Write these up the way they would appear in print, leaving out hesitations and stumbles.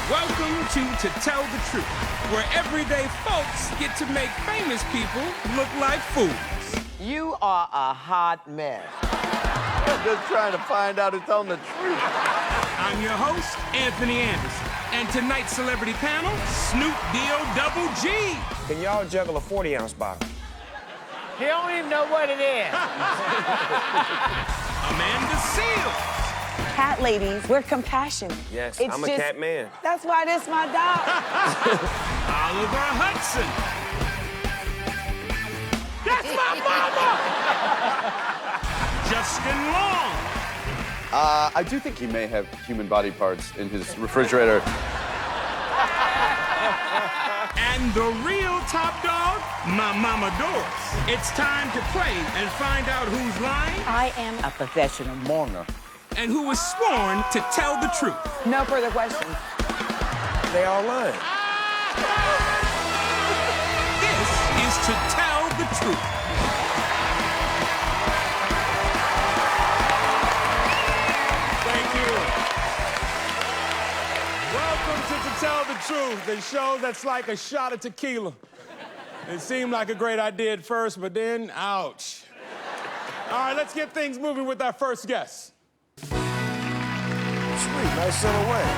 Welcome to Tell the Truth, where everyday folks get to make famous people look like fools. You are a hot mess. I'm just trying to find out who's telling the truth. I'm your host, Anthony Anderson, and tonight's celebrity panel, Snoop D-O-double G. Can y'all juggle a 40-ounce bottle? He don't even know what it is. Amanda Seales. Cat ladies, we're compassionate. Yes, It's I'm a cat man. That's why this my dog. Oliver Hudson. That's my mama! Justin Long. I do think he may have human body parts in his refrigerator. And the real top dog, my mama Doris. It's time to play and find out who's lying I am A professional mourner. and who was sworn to tell the truth. no further questions. They all lying. This is To Tell the Truth. Thank you. Welcome to Tell the Truth, the show that's like a shot of tequila. It seemed like a great idea at first, but then, ouch. All right, let's get things moving with our first guest. Sweet, nice silhouette.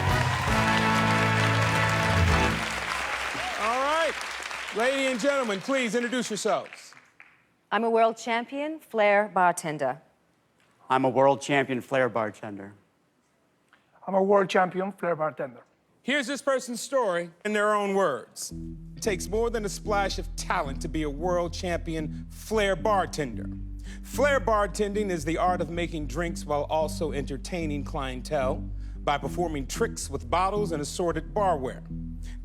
All right, ladies and gentlemen, please introduce yourselves. I'm a world champion flair bartender. I'm a world champion flair bartender. I'm a world champion flair bartender. Here's this person's story in their own words. It takes more than a splash of talent to be a world champion flair bartender. Flair bartending is the art of making drinks while also entertaining clientele by performing tricks with bottles and assorted barware.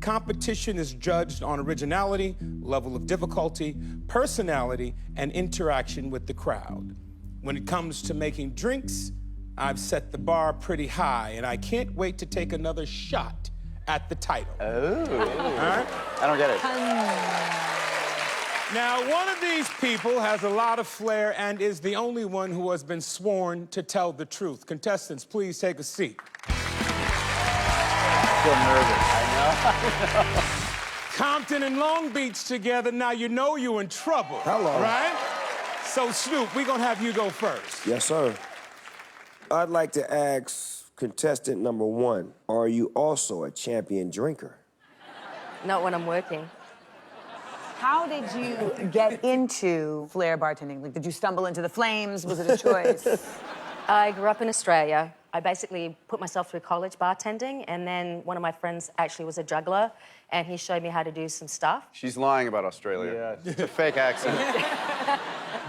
Competition is judged on originality, level of difficulty, personality, and interaction with the crowd. When it comes to making drinks, I've set the bar pretty high, and I can't wait to take another shot at the title. Oh. All right? I don't get it. Now, one of these people has a lot of flair and is the only one who has been sworn to tell the truth. Contestants, please take a seat. I feel nervous. I know. Compton and Long Beach together, now you know you're in trouble. Hello. Right? So, Snoop, we're gonna have you go first. Yes, sir. I'd like to ask contestant number 1, are you also a champion drinker? Not when I'm working. How did you get into flair bartending? Like, did you stumble into the flames? Was it a choice? I grew up in Australia. I basically put myself through college bartending, and then one of my friends actually was a juggler, and he showed me how to do some stuff. She's lying about Australia. It's a fake accent.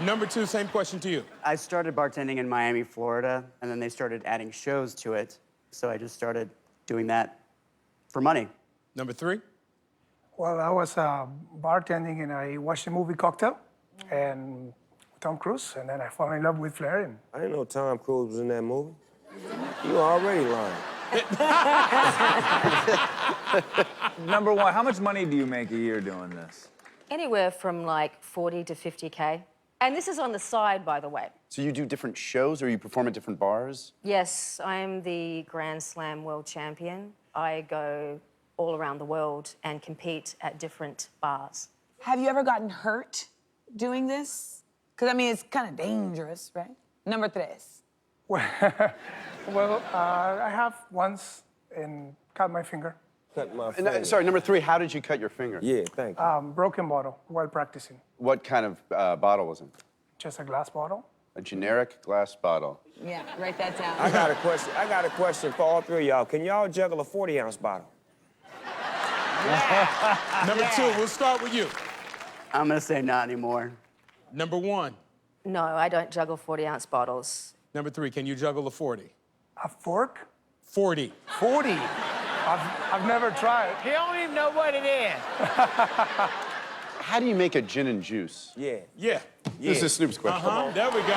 Number 2, same question to you. I started bartending in Miami, Florida, and then they started adding shows to it. So I just started doing that for money. Number 3. Well, I was bartending and I watched the movie Cocktail and Tom Cruise, and then I fell in love with flair. And I didn't know Tom Cruise was in that movie. You already lying. Number 1, how much money do you make a year doing this? Anywhere from like 40 to 50K. And this is on the side, by the way. So you do different shows or you perform at different bars? Yes, I am the Grand Slam world champion. I go all around the world and compete at different bars. Have you ever gotten hurt doing this? Because, I mean, it's kind of dangerous, right? Number 3. well, I have once and cut my finger. Cut my finger. Sorry, number 3, how did you cut your finger? Yeah, thank you. Broken bottle while practicing. What kind of bottle was it? Just a glass bottle. A generic glass bottle. Yeah, write that down. I got a question for all 3 of y'all. Can y'all juggle a 40-ounce bottle? Number 2, we'll start with you. I'm gonna say not anymore. Number 1. No, I don't juggle 40-ounce bottles. Number 3, can you juggle a 40? A fork? 40. 40. I've never tried. He don't even know what it is. How do you make a gin and juice? Yeah. Yeah. This is Snoop's question. There we go.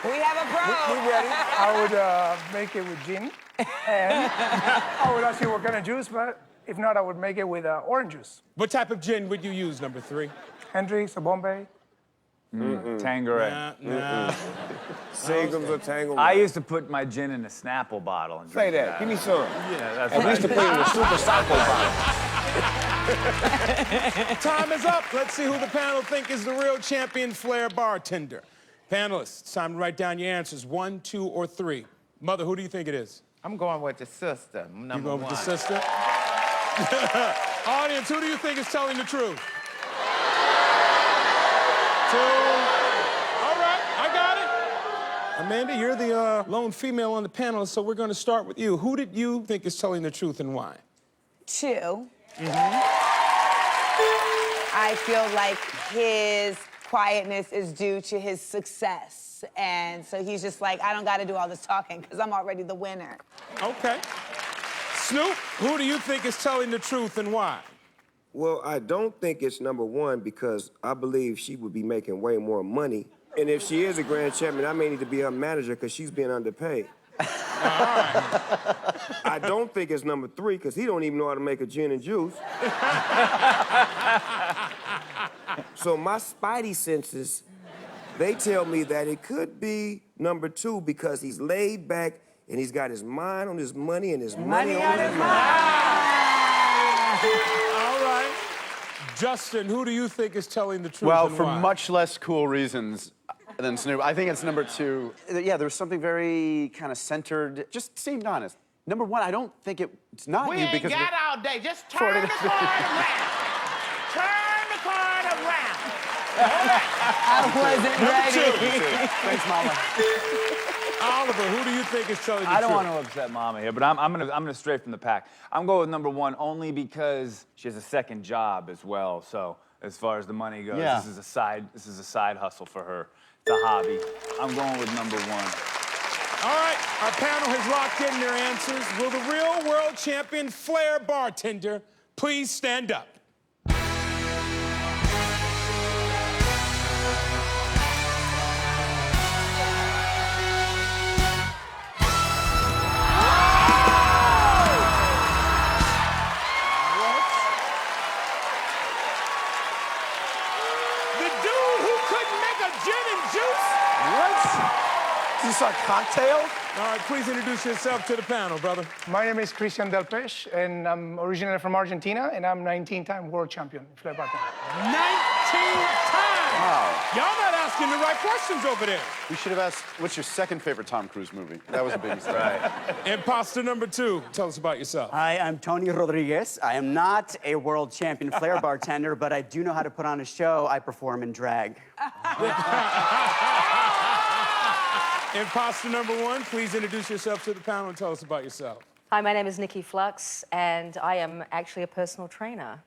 We have a pro. You ready? I would make it with gin. And I would ask you what kind of juice, but if not, I would make it with orange juice. What type of gin would you use, number 3? Hendrix or Bombay. Tanqueray. Nah. Seagulls or Tangle. I used to put my gin in a Snapple bottle and Say drink that. Give me some. Yeah, that's I what used to I put it in a Super Socko bottle. Time is up. Let's see who the panel think is the real champion Flair bartender. Panelists, it's time to write down your answers. 1, 2, or 3. Mother, who do you think it is? I'm going with the sister, number You going one. with the sister? Audience, who do you think is telling the truth? 2. All right, I got it. Amanda, you're the lone female on the panel, so we're going to start with you. Who did you think is telling the truth and why? 2. I feel like his quietness is due to his success. And so he's just like, I don't got to do all this talking because I'm already the winner. Okay. Snoop, who do you think is telling the truth and why? Well, I don't think it's number 1 because I believe she would be making way more money. And if she is a grand champion, I may need to be her manager because she's being underpaid. I don't think it's number 3 because he don't even know how to make a gin and juice. So my spidey senses, they tell me that it could be number 2 because he's laid back and he's got his mind on his money and his money on his mind. All right. Justin, who do you think is telling the truth Well, and for why? much less cool reasons than Snoop, I think it's number 2. Yeah, there was something very kind of centered, just seemed honest. Number 1, I don't think it's not We you ain't because of got the- all day. Just turn the card around. Turn the card around. I wasn't ready. Thanks, Mama. Oliver, who do you think is telling the truth? I don't want to upset Mama here, but I'm gonna stray from the pack. I'm going with number 1 only because she has a second job as well. So as far as the money goes, Yeah. this is a side hustle for her. It's a hobby. I'm going with number 1. All right, our panel has locked in their answers. Will the real world champion Flair bartender please stand up? The dude who couldn't make a gin and juice? What? Is this a cocktail? All right, please introduce yourself to the panel, brother. My name is Christian Del Pech, and I'm originally from Argentina, and I'm 19-time world champion in flair bartending. 19 times! Wow. Y'all not asking the right questions over there. We should have asked, what's your second favorite Tom Cruise movie? That was a big mistake. Right. Imposter number 2, tell us about yourself. Hi, I'm Tony Rodriguez. I am not a world champion flair bartender, but I do know how to put on a show. I perform in drag. Imposter number 1, please introduce yourself to the panel and tell us about yourself. Hi, my name is Nikki Flux, and I am actually a personal trainer.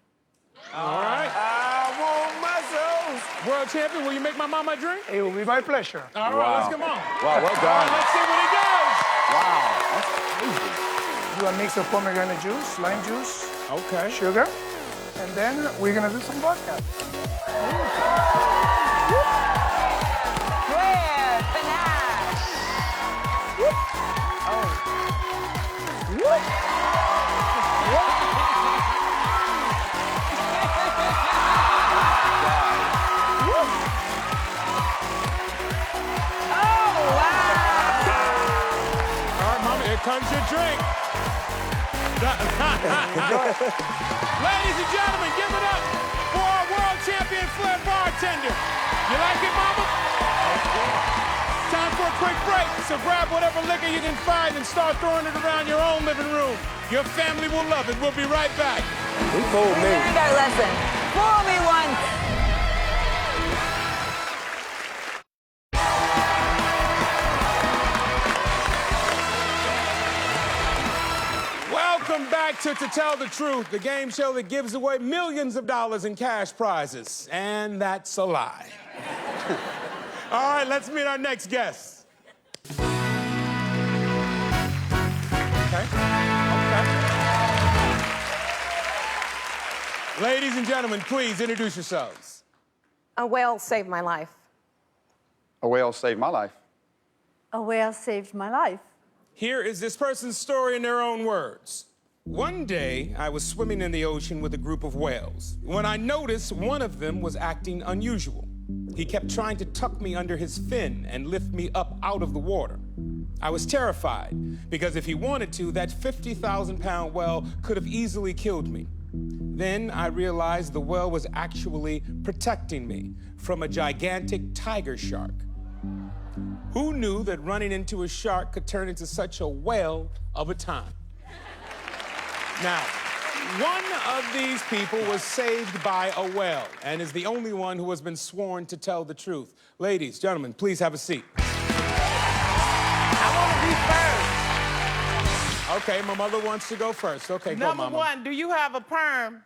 All right. I want muscles. World champion, will you make my mama a drink? It will be my pleasure. All right, let's come on. Wow, well All done. right, let's see what he does. Wow, that's crazy. Do a mix of pomegranate juice, lime juice, Okay. sugar, and then we're gonna do some vodka. Flair, panache. All right, mama, here comes your drink. Ladies and gentlemen, give it up for our world champion Flair bartender. You like it, mama? Time for a quick break, so grab whatever liquor you can find and start throwing it around your own living room. Your family will love it. We'll be right back. He fooled We me. learned our lesson. Fool me once. Welcome back to Tell the Truth, the game show that gives away millions of dollars in cash prizes. And that's a lie. All right, let's meet our next guest. Okay. Ladies and gentlemen, please introduce yourselves. A whale saved my life. A whale saved my life. A whale saved my life. Here is this person's story in their own words. One day, I was swimming in the ocean with a group of whales when I noticed one of them was acting unusual. He kept trying to tuck me under his fin and lift me up out of the water. I was terrified because if he wanted to, that 50,000-pound whale could have easily killed me. Then I realized the whale was actually protecting me from a gigantic tiger shark. Who knew that running into a shark could turn into such a whale of a time? Now, one of these people was saved by a whale and is the only one who has been sworn to tell the truth. Ladies, gentlemen, please have a seat. I want to be first. Okay, my mother wants to go first. Okay, go, Number Mama. one, do you have a perm?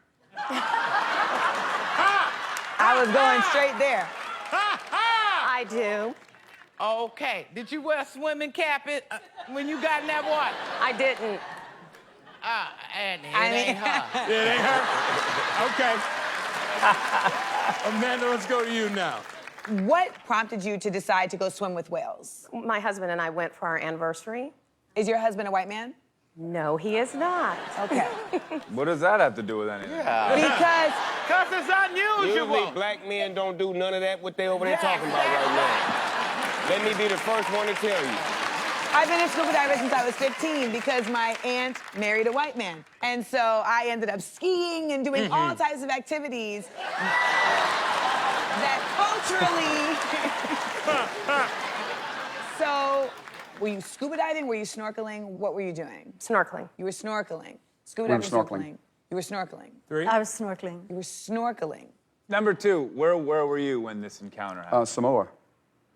I was going straight there. I do. Okay. Did you wear a swimming cap when you got in that water? I didn't. And it ain't her. It ain't her? Okay. Amanda, let's go to you now. What prompted you to decide to go swim with whales? My husband and I went for our anniversary. Is your husband a white man? No, he is not. Okay. What does that have to do with anything? Because Because it's unusual. Usually black men don't do none of that what they over there talking about right now. Let me be the first one to tell you. I've been a scuba diver since I was 15 because my aunt married a white man. And so I ended up skiing and doing all types of activities that culturally... So, were you scuba diving? Were you snorkeling? What were you doing? Snorkeling. You were snorkeling. Scuba We were diving, snorkeling. You were snorkeling. Three. I was snorkeling. You were snorkeling. Number two, where were you when this encounter happened? Samoa.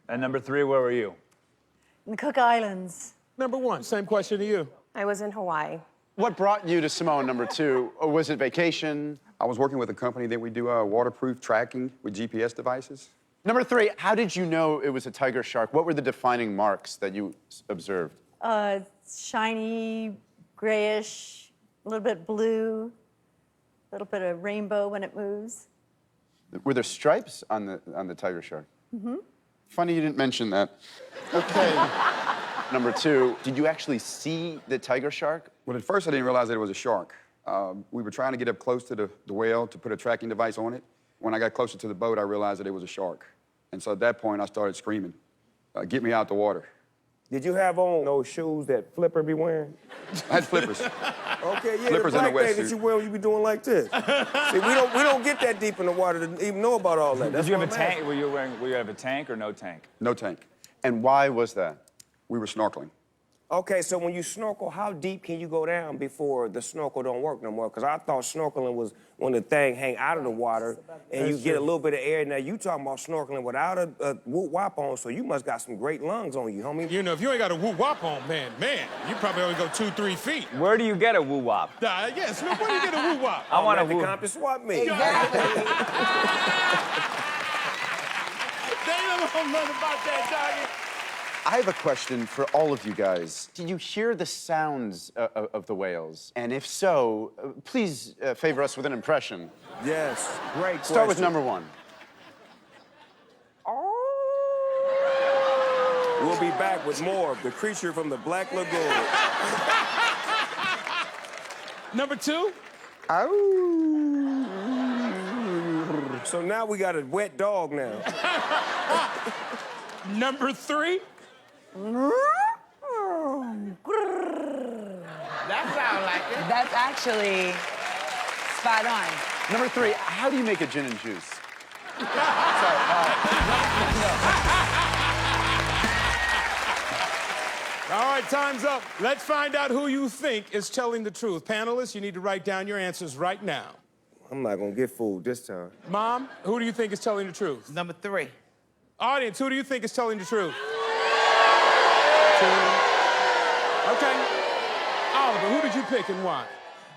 And number three, where were you? In the Cook Islands. Number one, same question to you. I was in Hawaii. What brought you to Samoa, number two? Or was it vacation? I was working with a company that we do waterproof tracking with GPS devices. Number three, how did you know it was a tiger shark? What were the defining marks that you observed? Shiny, grayish, a little bit blue, a little bit of rainbow when it moves. Were there stripes on the tiger shark? Mm-hmm. Funny you didn't mention that. Okay. Number two, did you actually see the tiger shark? Well, at first I didn't realize that it was a shark. We were trying to get up close to the whale to put a tracking device on it. When I got closer to the boat, I realized that it was a shark. And so at that point, I started screaming, get me out the water. Did you have on those shoes that Flipper be wearing? I had flippers. Okay, yeah, Flippers the and a black thing that wetsuit. you wear when you be doing like this. See, we don't get that deep in the water to even know about all that. That's Did you what have a I'm tank? Were you have a tank or no tank? No tank. And why was that? We were snorkeling. Okay, so when you snorkel, how deep can you go down before the snorkel don't work no more? Because I thought snorkeling was when the thing hang out of the water and you get a little bit of air. Now, you talking about snorkeling without a whoop-wop on, so you must got some great lungs on you, homie. You know, if you ain't got a woo-wop on, man, you probably only go 2-3 feet. Where do you get a woo-wop? Yeah, Snoop, where do you get a woo-wop? I want a At the woo. Compton swap meet. Exactly. They don't know nothing about that, doggy. I have a question for all of you guys. Did you hear the sounds of the whales? And if so, please favor us with an impression. Yes, great question. Start with number one. We'll be back with more of the creature from the Black Lagoon. Number two? So now we got a wet dog now. Number three? That sounds like it. That's actually spot on. Number three, how do you make a gin and juice? All right, time's up. Let's find out who you think is telling the truth. Panelists, you need to write down your answers right now. I'm not gonna get fooled this time. Mom, who do you think is telling the truth? Number three. Audience, who do you think is telling the truth? Okay. Oliver, who did you pick and why?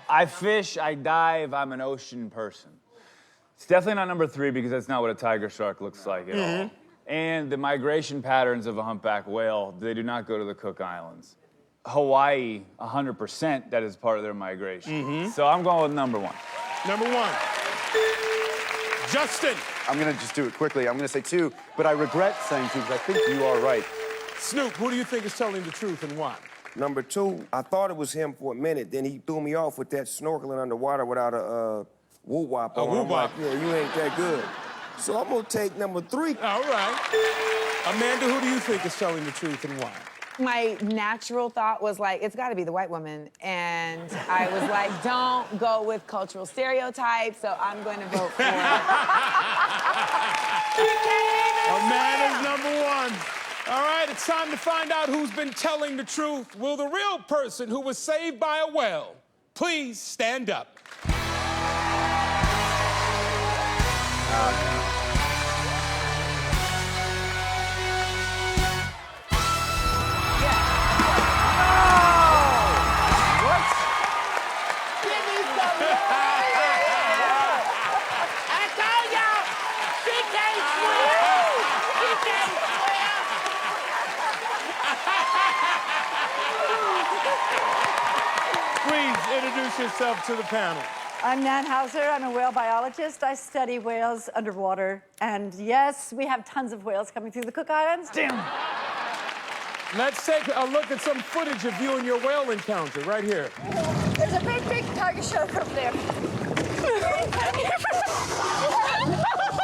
I fish, I dive, I'm an ocean person. It's definitely not number three because that's not what a tiger shark looks like at all. And the migration patterns of a humpback whale, they do not go to the Cook Islands. Hawaii, 100%, that is part of their migration. So I'm going with number one. Number one. Justin. I'm gonna just do it quickly. I'm gonna say two, but I regret saying two because I think you are right. Snoop, who do you think is telling the truth and why? Number two, I thought it was him for a minute. Then he threw me off with that snorkeling underwater without a woo-wop on. I'm woo-wop. like, yeah, you ain't that good. So I'm gonna take number 3. All right. Amanda, who do you think is telling the truth and why? My natural thought was like, it's got to be the white woman. And I was like, don't go with cultural stereotypes, so I'm going to vote for Amanda's number 1. All right, it's time to find out who's been telling the truth. Will the real person who was saved by a well please stand up? Please introduce yourself to the panel. I'm Nan Hauser. I'm a whale biologist. I study whales underwater. And yes, we have tons of whales coming through the Cook Islands. Damn. Let's take a look at some footage of you and your whale encounter right here. There's a big tiger shark up there.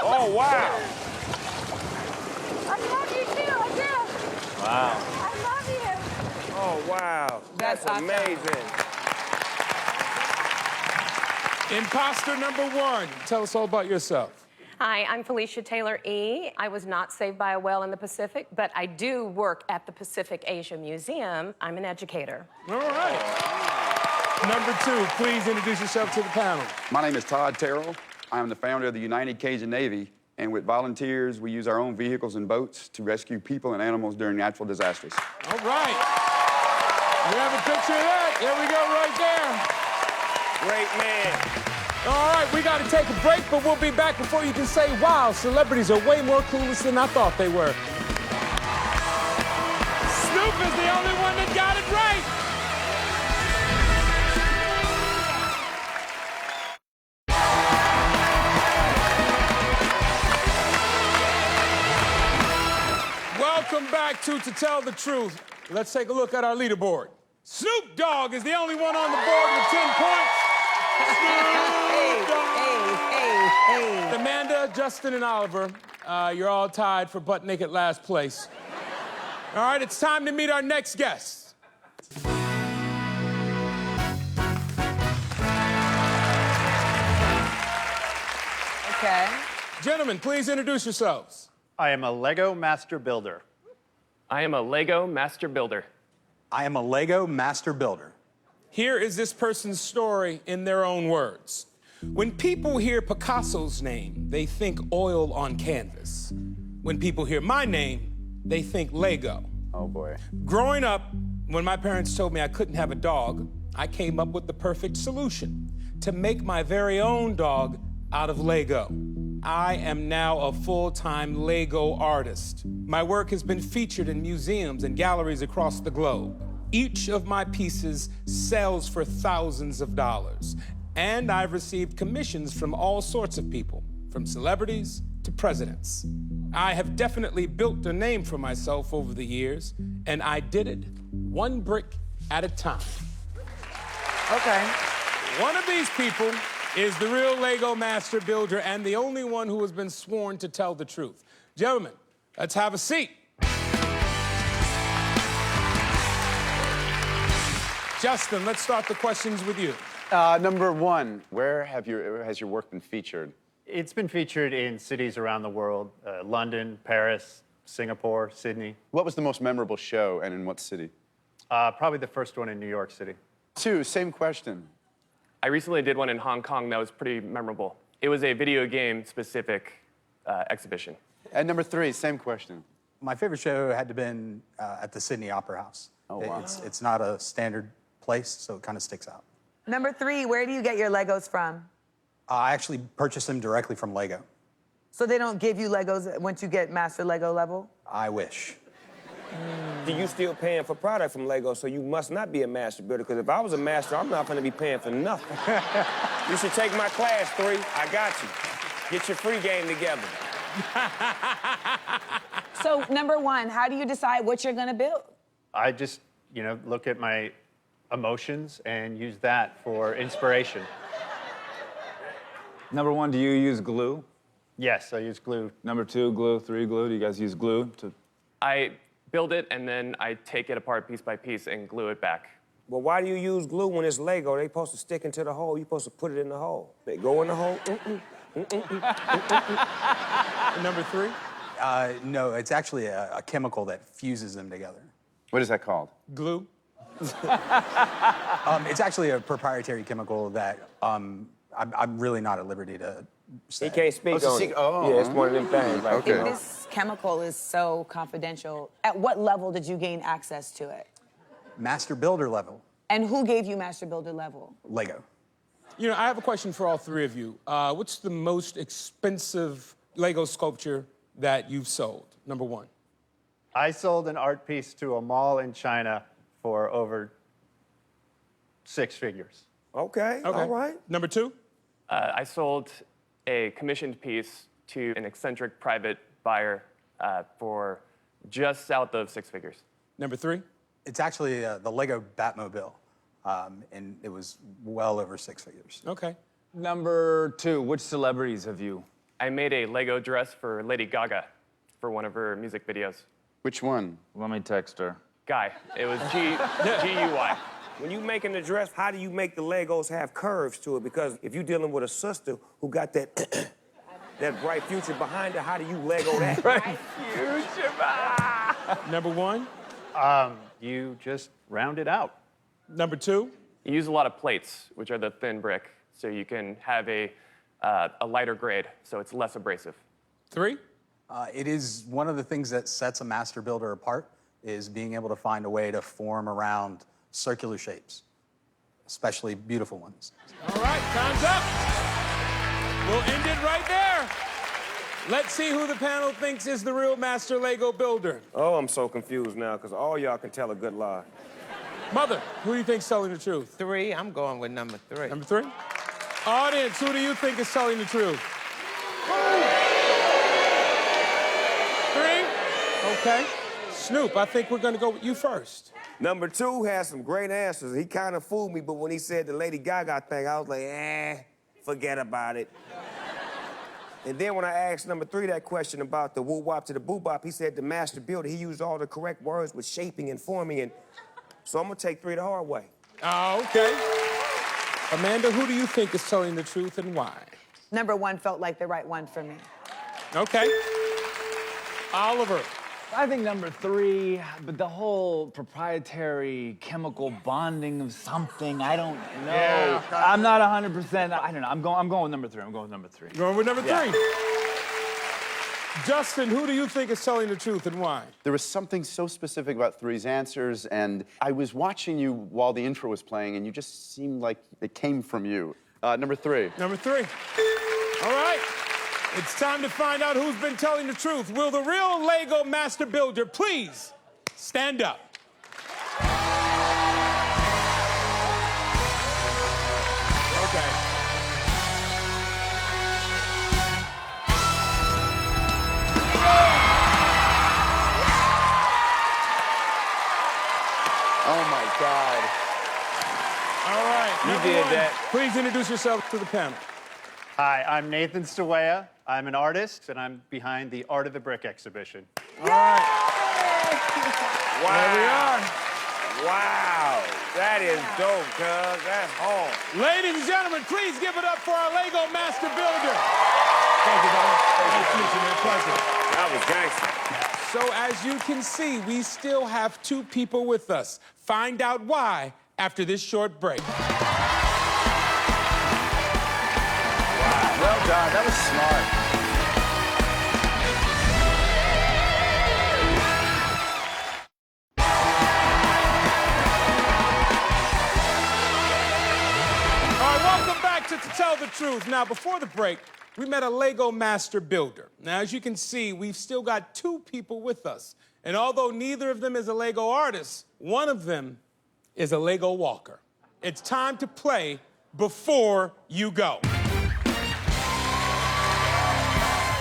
Oh, wow. I love you too, I do. Wow. I love you. Oh, wow. That's awesome. amazing. Imposter number 1, tell us all about yourself. Hi, I'm Felicia Taylor E. I was not saved by a whale in the Pacific, but I do work at the Pacific Asia Museum. I'm an educator. All right. Number 2, please introduce yourself to the panel. My name is Todd Terrell. I am the founder of the United Cajun Navy, and with volunteers, we use our own vehicles and boats to rescue people and animals during natural disasters. All right. We have a picture of that. There we go, right there. Great man. All right, we got to take a break, but we'll be back before you can say, wow, celebrities are way more clueless than I thought they were. Snoop is the only one that got it right. Welcome back to Tell the Truth. Let's take a look at our leaderboard. Snoop Dogg is the only one on the board with 10 points. Snoop Dogg. Hey. Amanda, Justin, and Oliver, you're all tied for butt naked last place. All right, it's time to meet our next guest. Okay. Gentlemen, please introduce yourselves. I am a Lego master builder. I am a Lego master builder. I am a Lego master builder. Here is this person's story in their own words. When people hear Picasso's name, they think oil on canvas. When people hear my name, they think Lego. Oh, boy. Growing up, when my parents told me I couldn't have a dog, I came up with the perfect solution: to make my very own dog out of Lego. I am now a full-time Lego artist. My work has been featured in museums and galleries across the globe. Each of my pieces sells for thousands of dollars. And I've received commissions from all sorts of people, from celebrities to presidents. I have definitely built a name for myself over the years, and I did it one brick at a time. Okay. One of these people is the real Lego master builder and the only one who has been sworn to tell the truth. Gentlemen, let's have a seat. Justin, let's start the questions with you. Number 1, where has your work been featured? It's been featured in cities around the world, London, Paris, Singapore, Sydney. What was the most memorable show, and in what city? Probably the first one in New York City. 2, same question. I recently did one in Hong Kong that was pretty memorable. It was a video game specific exhibition. And number 3, same question. My favorite show had to have been at the Sydney Opera House. Oh, wow. It's not a standard place, so it kind of sticks out. Number 3, where do you get your Legos from? I actually purchased them directly from Lego. So they don't give you Legos once you get master Lego level? I wish. Do you still paying for product from Lego, so you must not be a master builder? Because if I was a master, I'm not going to be paying for nothing. You should take my class, 3. I got you. Get your free game together. So, number 1, how do you decide what you're going to build? I just, look at my emotions and use that for inspiration. Number 1, do you use glue? Yes, I use glue. Number 2, glue. 3, glue. Do you guys use glue to? I build it and then I take it apart piece by piece and glue it back. Well, why do you use glue when it's Lego? They supposed to stick into the hole. You supposed to put it in the hole. They go in the hole. Number 3? No, it's actually a chemical that fuses them together. What is that called? Glue. It's actually a proprietary chemical that I'm really not at liberty to say. He can't speak on it. Yeah, it's one of them things. Like, If this chemical is so confidential, at what level did you gain access to it? Master builder level, And who gave you master builder level? Lego. You know, I have a question for all 3 of you. What's the most expensive Lego sculpture that you've sold? Number 1. I sold an art piece to a mall in China for over 6 figures. Okay, all right. Number 2? I sold a commissioned piece to an eccentric private buyer for just south of 6 figures. Number 3? It's actually the Lego Batmobile, and it was well over 6 figures. Okay. Number 2, which celebrities have you? I made a Lego dress for Lady Gaga for one of her music videos. Which one? Let me text her. Guy. It was G-U-Y. When you making the dress, how do you make the Legos have curves to it? Because if you're dealing with a sister who got that that bright future behind her, how do you Lego that? Bright future. Number 1? You just round it out. Number 2? You use a lot of plates, which are the thin brick, so you can have a lighter grade, so it's less abrasive. 3? It is one of the things that sets a master builder apart is being able to find a way to form around circular shapes, especially beautiful ones. All right, time's up. We'll end it right there. Let's see who the panel thinks is the real master Lego builder. Oh, I'm so confused now, because all y'all can tell a good lie. Mother, who do you think's telling the truth? 3, I'm going with number 3. Number 3? Audience, who do you think is telling the truth? 3? Okay. Snoop, I think we're gonna go with you first. Number 2 has some great answers. He kind of fooled me, but when he said the Lady Gaga thing, I was like, forget about it. And then when I asked number 3 that question about the woo-wop to the boo-bop, he said the master builder, he used all the correct words with shaping and forming, and so I'm gonna take 3 the hard way. Oh, okay. Amanda, who do you think is telling the truth and why? Number 1 felt like the right one for me. Okay. Oliver. I think number 3, but the whole proprietary chemical bonding of something, I don't know. Yeah. I'm not 100%. I don't know. I'm going with number 3. I'm going with number 3. Going with number 3. Justin, who do you think is telling the truth and why? There was something so specific about 3's answers, and I was watching you while the intro was playing, and you just seemed like it came from you. Number 3. Number 3. All right. It's time to find out who's been telling the truth. Will the real Lego master builder please stand up? Okay. Oh my God. All right. You number did 1, that. Please introduce yourself to the panel. Hi, I'm Nathan Stawea. I'm an artist, and I'm behind the Art of the Brick exhibition. All right. Wow. There we are. Wow. That is dope, cuz. That's hard. Ladies and gentlemen, please give it up for our Lego master builder. Thank you, brother. Nice to meet you, man. Pleasure. That was gangster. So as you can see, we still have 2 people with us. Find out why after this short break. Well done. That was smart. All right, welcome back to Tell the Truth. Now, before the break, we met a Lego master builder. Now, as you can see, we've still got 2 people with us. And although neither of them is a Lego artist, one of them is a Lego walker. It's time to play Before You Go.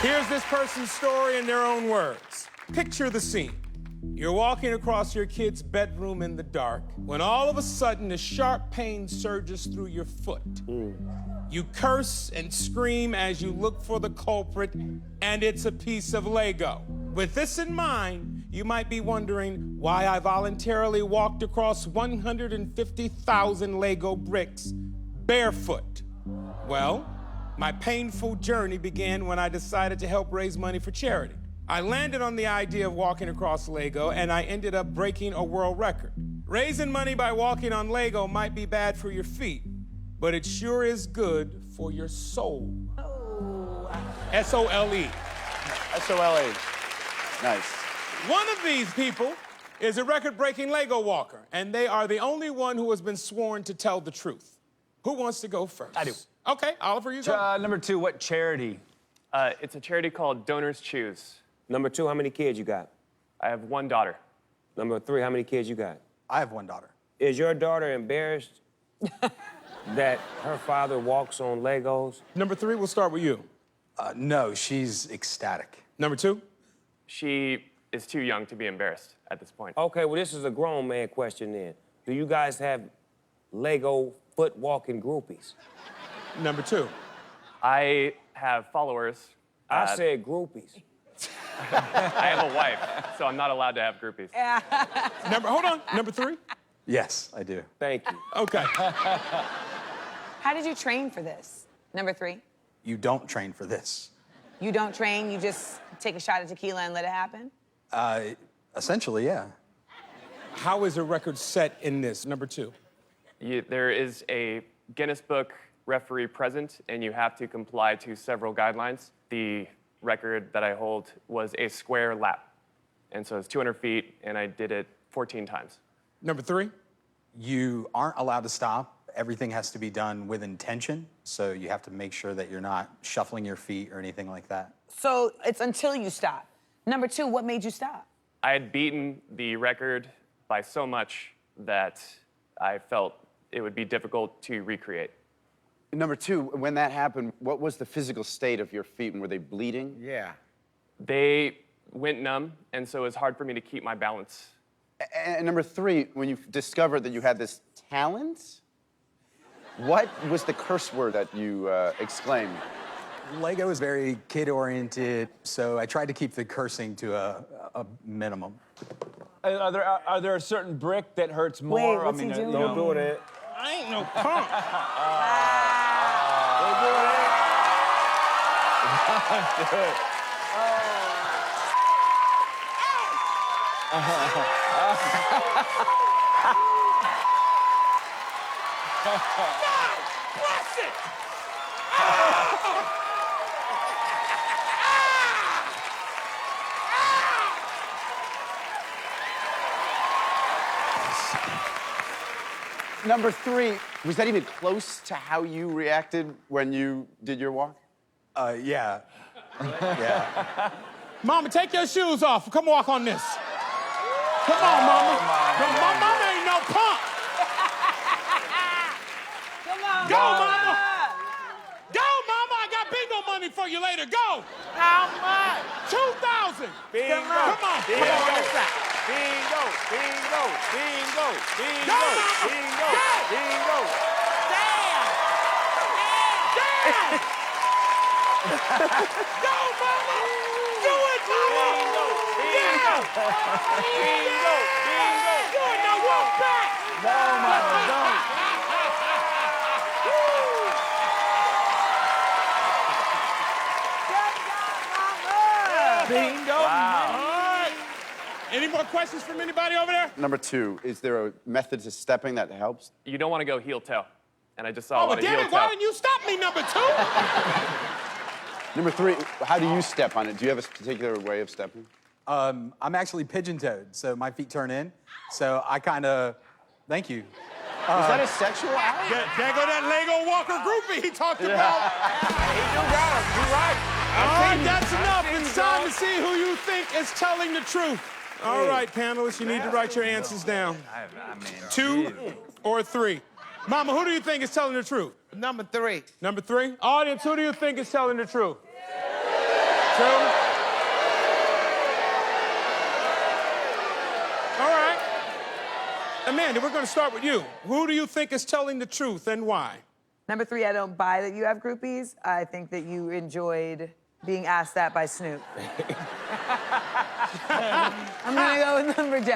Here's this person's story in their own words. Picture the scene. You're walking across your kid's bedroom in the dark when all of a sudden a sharp pain surges through your foot. You curse and scream as you look for the culprit, and it's a piece of Lego. With this in mind, you might be wondering why I voluntarily walked across 150,000 Lego bricks barefoot. Well, my painful journey began when I decided to help raise money for charity. I landed on the idea of walking across Lego, and I ended up breaking a world record. Raising money by walking on Lego might be bad for your feet, but it sure is good for your soul. S-O-L-E. S-O-L-E. Nice. One of these people is a record-breaking Lego walker, and they are the only one who has been sworn to tell the truth. Who wants to go first? I do. Okay, Oliver, you go. Number 2, what charity? It's a charity called Donors Choose. Number 2, how many kids you got? I have 1 daughter. Number 3, how many kids you got? I have 1 daughter. Is your daughter embarrassed that her father walks on Legos? Number 3, we'll start with you. No, she's ecstatic. Number 2? She is too young to be embarrassed at this point. Okay, well, this is a grown man question then. Do you guys have Lego foot walking groupies? Number 2. I have followers. I said groupies. I have a wife, so I'm not allowed to have groupies. Hold on. Number 3? Yes, I do. Thank you. Okay. How did you train for this? Number 3? You don't train for this. You don't train, you just take a shot of tequila and let it happen? Essentially, yeah. How is a record set in this? Number 2. There is a Guinness Book referee present, and you have to comply to several guidelines. The record that I hold was a square lap. And so it's 200 feet, and I did it 14 times. Number 3? You aren't allowed to stop. Everything has to be done with intention. So you have to make sure that you're not shuffling your feet or anything like that. So it's until you stop. Number 2, what made you stop? I had beaten the record by so much that I felt it would be difficult to recreate. Number 2, when that happened, what was the physical state of your feet? Were they bleeding? Yeah. They went numb, and so it was hard for me to keep my balance. And number 3, when you discovered that you had this talent, what was the curse word that you exclaimed? Lego is very kid-oriented, so I tried to keep the cursing to a minimum. Are there a certain brick that hurts more? Wait, what's he doing? Don't do that. I ain't no punk. Don't do that. Bless it! Number 3, was that even close to how you reacted when you did your walk? Yeah. Yeah. Mama, take your shoes off. Come walk on this. Come on, Mama. My mama ain't no punk. Come on, Go, Mama. Go, Mama. I got bingo money for you later. Go. How much? 2,000. Bingo. Come on. Bingo. Come on this side. Bingo. Bingo. Bingo. Bingo. Go, Mama. Bingo. Go. Bingo. Damn! Damn. Go, Mama. Do it, Mama. Bingo. Yeah. Bingo. Bingo. Do it. Now walk back. No, Mama, don't. Bingo! All right. Any more questions from anybody over there? Number 2, is there a method to stepping that helps? You don't want to go heel-toe. And I just saw a Oh, lot of damn it. heel-toe. Why didn't you stop me, number 2? Number 3, how do you step on it? Do you have a particular way of stepping? I'm actually pigeon-toed, so my feet turn in. So I kind of, thank you. Is that a sexual act? There go that Lego walker groupie he talked about. He do got him. You right. All right, that's enough. It's time to see who you think is telling the truth. All right, panelists, you need to write your answers down. 2 or 3. Mama, who do you think is telling the truth? Number 3. Number 3? Audience, who do you think is telling the truth? 2? Amanda, we're going to start with you. Who do you think is telling the truth and why? Number 3, I don't buy that you have groupies. I think that you enjoyed being asked that by Snoop. I'm gonna go with number 2.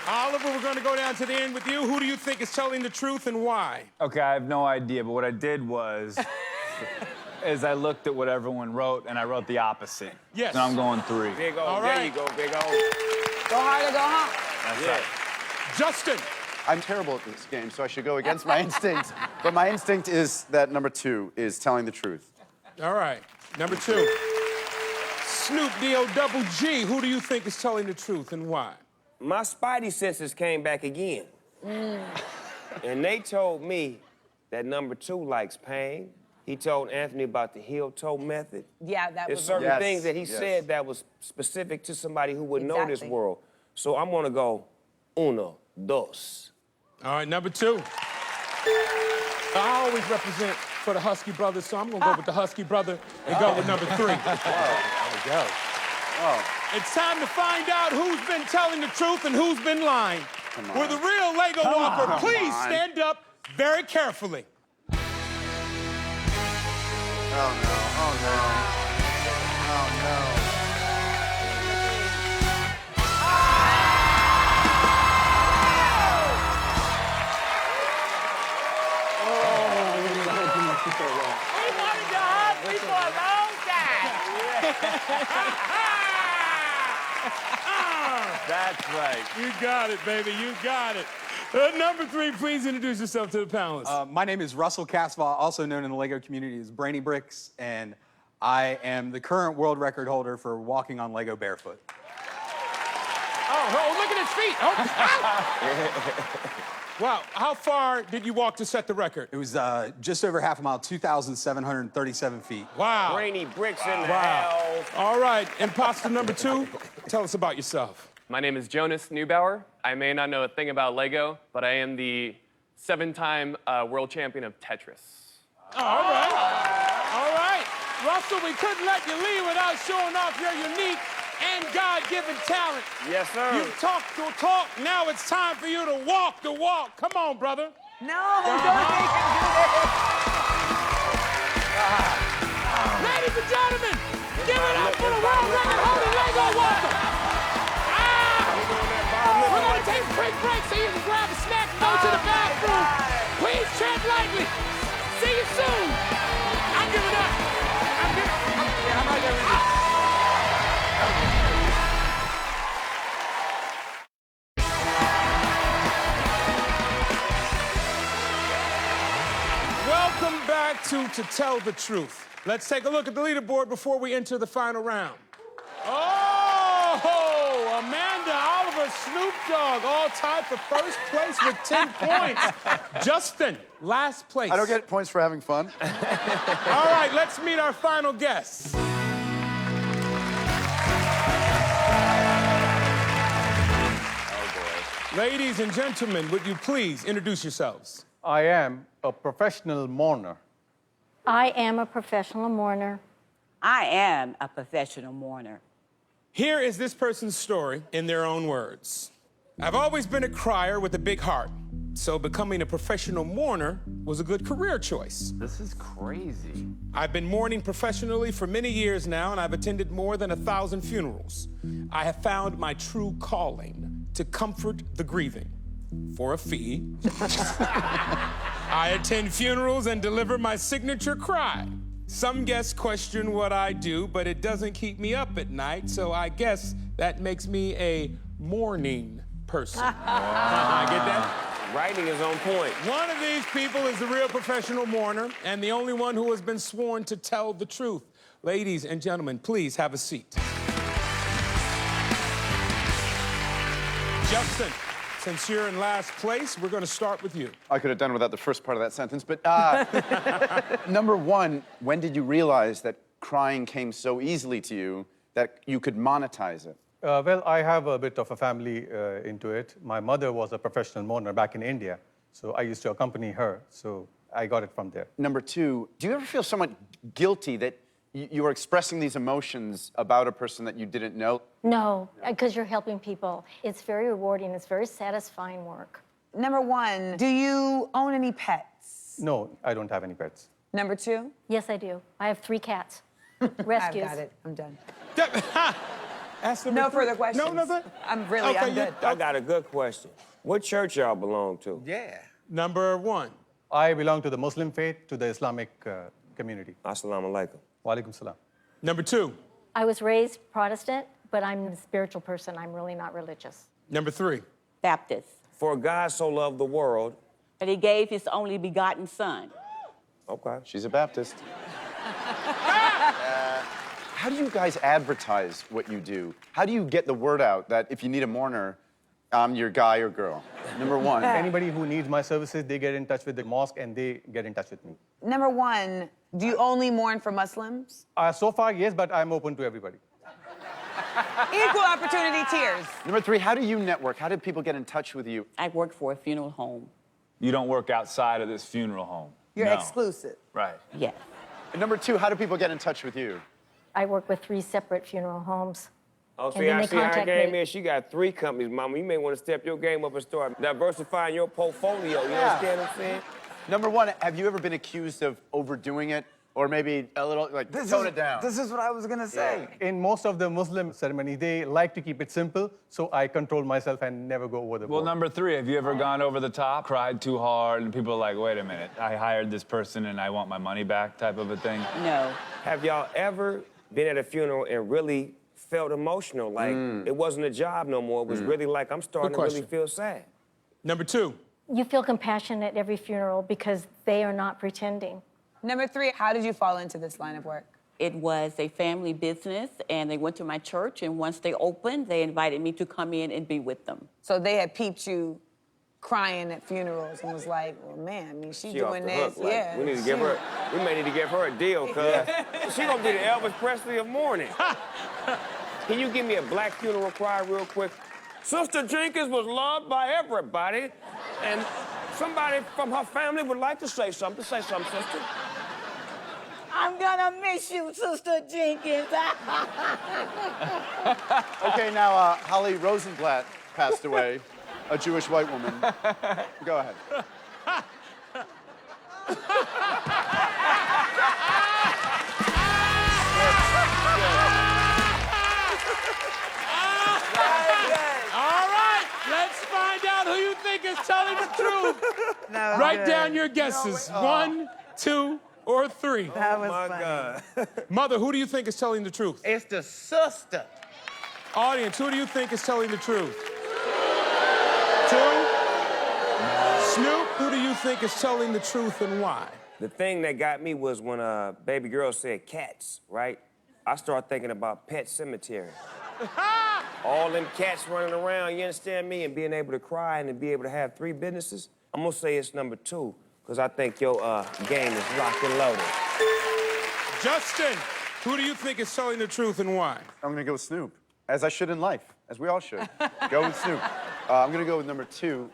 Oliver, we're going to go down to the end with you. Who do you think is telling the truth and why? Okay, I have no idea, but what I did was is I looked at what everyone wrote and I wrote the opposite. Yes. And I'm going 3. Big O, All there right. you go, Big O. Go hard or go home. That's Yeah. right. Justin. I'm terrible at this game, so I should go against my instinct. But my instinct is that number 2 is telling the truth. All right. Number 2. Snoop D-O-double-G. Who do you think is telling the truth and why? My spidey senses came back again. And they told me that number 2 likes pain. He told Anthony about the heel-toe method. Yeah, that There's was certain things that he said that was specific to somebody who would know this world. So I'm gonna go uno, dos. All right, number 2. I always represent for the Husky brothers, so I'm gonna go with the Husky brother and go with number 3. There we go. It's time to find out who's been telling the truth and who's been lying. Come Will the real Lego Walker on. please Come on. stand up very carefully? Oh, no. Oh, no. Oh, no. He wanted to hug me for a long time. That's right. You got it, baby. You got it. Number 3, please introduce yourself to the panelists. My name is Russell Casval, also known in the LEGO community as Brainy Bricks, and I am the current world record holder for walking on Lego barefoot. Oh, look at his feet. Oh. Wow, how far did you walk to set the record? It was just over half a mile, 2,737 feet. Wow. Brainy Bricks in the house. All right, imposter number 2, tell us about yourself. My name is Jonas Neubauer. I may not know a thing about Lego, but I am the 7-time world champion of Tetris. All right. All right. Russell, we couldn't let you leave without showing off your unique and God-given talent. Yes, sir. You've talked the talk. Now it's time for you to walk the walk. Come on, brother. No, don't make him do this. Ladies and gentlemen, give it up for the world record holder Lego Walker. We're going to take a quick break so you can grab a snack and go to the bathroom. Please tread lightly. See you soon. I'm giving up. I'm not giving up. Welcome back to Tell the Truth. Let's take a look at the leaderboard before we enter the final round. Oh, Amanda, Oliver, Snoop Dogg, all tied for first place with 10 points. Justin, last place. I don't get points for having fun. All right, let's meet our final guests. Ladies and gentlemen, would you please introduce yourselves? I am a professional mourner. I am a professional mourner. I am a professional mourner. Here is this person's story in their own words. I've always been a crier with a big heart, so becoming a professional mourner was a good career choice. This is crazy. I've been mourning professionally for many years now, and I've attended more than 1,000 funerals. I have found my true calling to comfort the grieving. For a fee, I attend funerals and deliver my signature cry. Some guests question what I do, but it doesn't keep me up at night, so I guess that makes me a mourning person. I get that? Writing is on point. One of these people is the real professional mourner and the only one who has been sworn to tell the truth. Ladies and gentlemen, please have a seat. Justin, since you're in last place, we're going to start with you. I could have done without the first part of that sentence, but number 1, when did you realize that crying came so easily to you that you could monetize it? Well, I have a bit of a family into it. My mother was a professional mourner back in India, so I used to accompany her, so I got it from there. Number 2, do you ever feel somewhat guilty that you were expressing these emotions about a person that you didn't know? No, because you're helping people. It's very rewarding. It's very satisfying work. Number 1, do you own any pets? No, I don't have any pets. Number 2? Yes, I do. I have 3 cats. Rescues. I've got it. I'm done. No further questions. No, nothing? I'm good. I got a good question. What church y'all belong to? Yeah. Number 1. I belong to the Muslim faith, to the Islamic community. Assalamu alaikum. Wa alaikum salam. Number 2. I was raised Protestant, but I'm a spiritual person. I'm really not religious. Number 3. Baptist. For God so loved the world. That he gave his only begotten son. Okay. She's a Baptist. How do you guys advertise what you do? How do you get the word out that if you need a mourner, I'm your guy or girl? Number 1. Anybody who needs my services, they get in touch with the mosque and they get in touch with me. Number 1, do you only mourn for Muslims? So far, yes, but I'm open to everybody. Equal opportunity tears. Number 3, how do you network? How did people get in touch with you? I work for a funeral home. You don't work outside of this funeral home. You're No. exclusive. Right. Yes. And number 2, how do people get in touch with you? I work with 3 separate funeral homes. Oh, And see, then I they see how her contact game me. is. She got 3 companies, Mama. You may want to step your game up and start diversifying your portfolio. You understand what I'm saying? Number 1, have you ever been accused of overdoing it? Or maybe a little, like, tone it down? This is what I was going to say. In most of the Muslim ceremony, they like to keep it simple, so I control myself and never go over the Well, board. number 3, have you ever gone over the top, cried too hard, and people are like, wait a minute, I hired this person and I want my money back type of a thing? No. Have y'all ever been at a funeral and really felt emotional? Like it wasn't a job no more. It was really like I'm starting to really feel sad. Number 2. You feel compassion at every funeral because they are not pretending. Number 3, how did you fall into this line of work? It was a family business, and they went to my church, and once they opened, they invited me to come in and be with them. So they had peeped you crying at funerals and was like, well, man, I mean, she's She off doing the this. hook, like, Yeah. we need to give her. We may need to give her a deal, cuz she gonna be the Elvis Presley of mourning. Can you give me a black funeral cry real quick? Sister Jenkins was loved by everybody, and somebody from her family would like to say something. Say something, sister. I'm gonna miss you, Sister Jenkins. Okay, now Holly Rosenblatt passed away, a Jewish white woman. Go ahead. All right, let's find out who you think is telling the truth. Write down your guesses. 1, 2, or 3. That was My funny. God. Mother, who do you think is telling the truth? It's the sister. Audience, who do you think is telling the truth? 2? Snoop, who do you think is telling the truth and why? The thing that got me was when baby girl said cats, right? I started thinking about Pet Cemetery. All them cats running around, you understand me? And being able to cry and to be able to have 3 businesses. I'm gonna say it's number 2, because I think your game is locked and loaded. Justin, who do you think is telling the truth and why? I'm gonna go with Snoop, as I should in life, as we all should. Go with Snoop. I'm gonna go with number 2.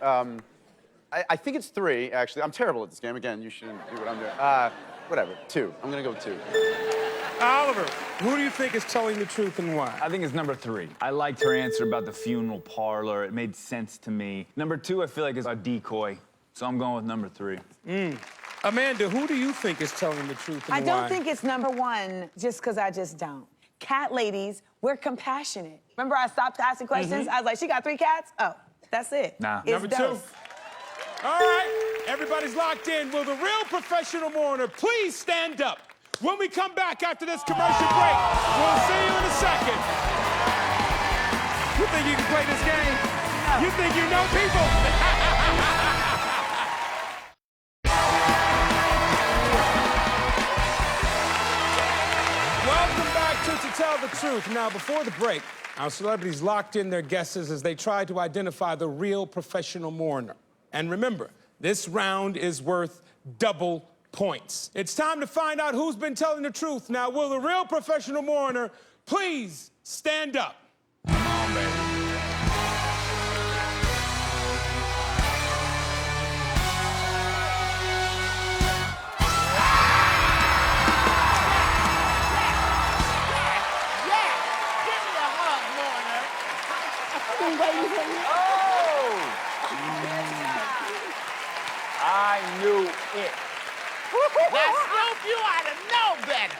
I think it's 3, actually. I'm terrible at this game. Again, you shouldn't do what I'm doing. Whatever, 2. I'm gonna go with 2. Oliver, who do you think is telling the truth and why? I think it's number 3. I liked her answer about the funeral parlor. It made sense to me. Number 2, I feel like is a decoy, so I'm going with number 3. Amanda, who do you think is telling the truth and I why? don't think it's number 1 just because I just don't. Cat ladies, we're compassionate. Remember I stopped asking questions? I was like, she got 3 cats? Oh, that's it. Nah. It's Number 2. dose. All right, everybody's locked in. Will the real professional mourner please stand up? When we come back after this commercial break, we'll see you in a second. You think you can play this game? You think you know people? Welcome back to Tell the Truth. Now, before the break, our celebrities locked in their guesses as they tried to identify the real professional mourner. And remember, this round is worth double points. It's time to find out who's been telling the truth. Now, will the real professional mourner please stand up? Come on, baby. I knew it. Now, Snoop, you ought to know better.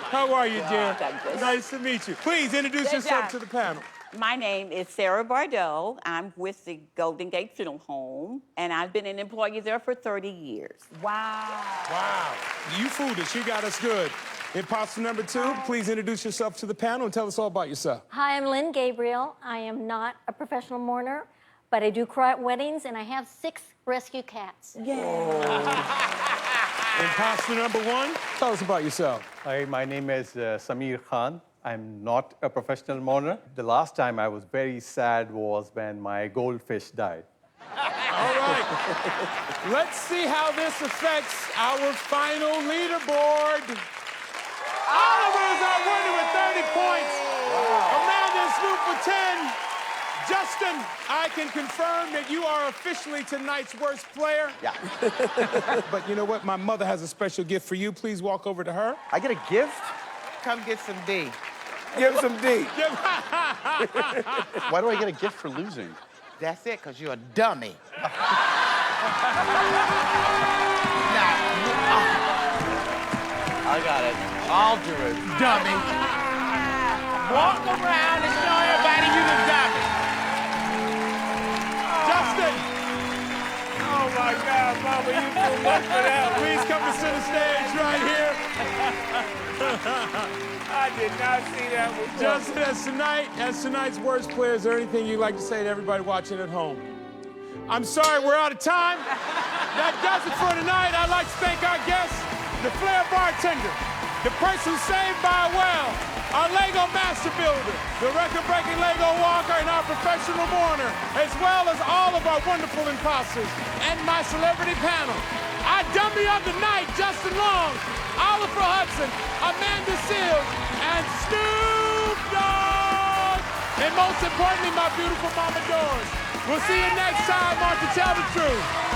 How are you, dear? Nice to meet you. Please introduce Good yourself job. to the panel. My name is Sarah Bardot. I'm with the Golden Gate Funeral Home, and I've been an employee there for 30 years. Wow. Wow. You fooled us. You got us good. Imposter number 2, please introduce yourself to the panel and tell us all about yourself. Hi, I'm Lynn Gabriel. I am not a professional mourner, but I do cry at weddings, and I have 6 rescue cats. Imposter number 1, tell us about yourself. Hi, my name is Samir Khan. I'm not a professional mourner. The last time I was very sad was when my goldfish died. All right. Let's see how this affects our final leaderboard. Oliver is our winner with 30 points. Amanda and Snoop with 10. Justin, I can confirm that you are officially tonight's worst player. Yeah. But you know what? My mother has a special gift for you. Please walk over to her. I get a gift? Come get some D. Give him some D. Why do I get a gift for losing? That's it, because you're a dummy. I got it. I'll do it. Dummy. Walk around and show everybody you the dummy. Justin! Oh my God, Mama, you too much for that. Please come to center stage right here. I did not see that one. Justin, as tonight's worst player, is there anything you'd like to say to everybody watching at home? I'm sorry, we're out of time. That does it for tonight. I'd like to thank our guests, the Flair bartender, the person saved by a well, our Lego master builder, the record-breaking Lego walker, and our professional mourner, as well as all of our wonderful imposters and my celebrity panel. Our dummy of the night, Justin Long, Oliver Hudson, Amanda Seals, and Snoop Dogg. And most importantly, my beautiful Mama Doris. We'll see you next time on To Tell the Truth.